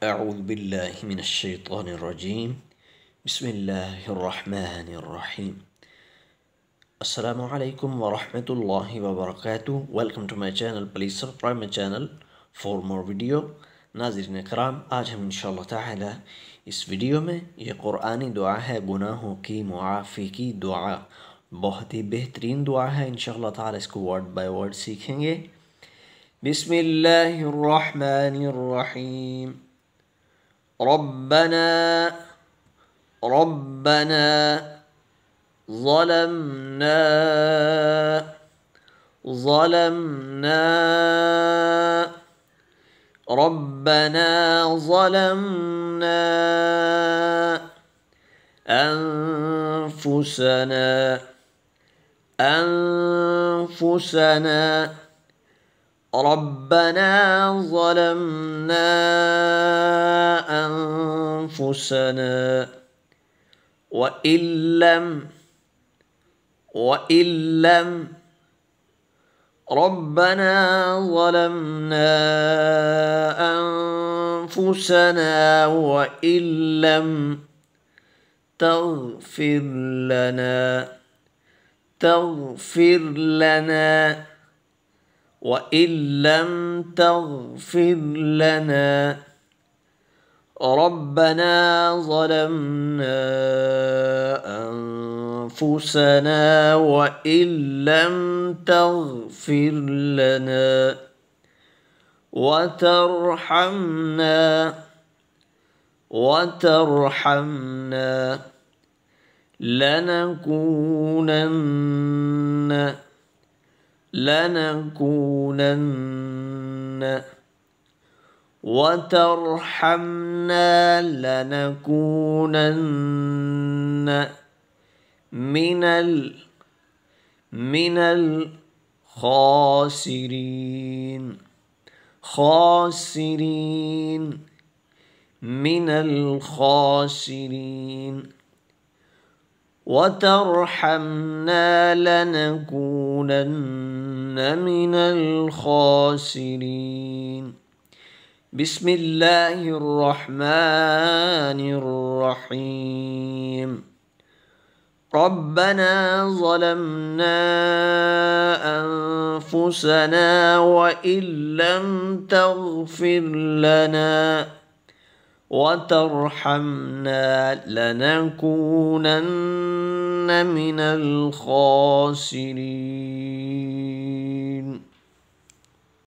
أعوذ بالله من الشيطان الرجيم. بسم الله الرحمن الرحيم. Assalamu alaikum wa rahmatullahi wa barakatuh. Welcome to my channel. Please subscribe my channel for more video. नाज़रीन कराम, आज हम इंशाअल्लाह ताला इस वीडियो में ये क़ुरानी दुआ है, गुनाहों की मुआफ़ी की दुआ। बहुत ही बेहतरीन दुआ है। इंशाअल्लाह ताला इसको वर्ड बाय वर्ड सीखेंगे। बिस्मिल्लाहिर्रहमानिर्रहीम। रब्बना रब्बना ظلمنا ظلمنا ربنا ظلمنا أنفسنا أنفسنا ربنا ظلمنا أنفسنا وإن لم ربنا ظلمنا أنفسنا وإن لم تغفر لنا وإن لم تغفر لنا ربنا ظلمنا أنفسنا وإن لم تغفر لنا وترحمنا لنكونن وترحمنا لنكونن من الخاسرين وترحمنا لنكونن من الخاسرين. بسم الله الرحمن الرحيم. ربنا ظلمنا أنفسنا وإن لم تغفر لنا وترحمنا لنكونن من الخاسرين.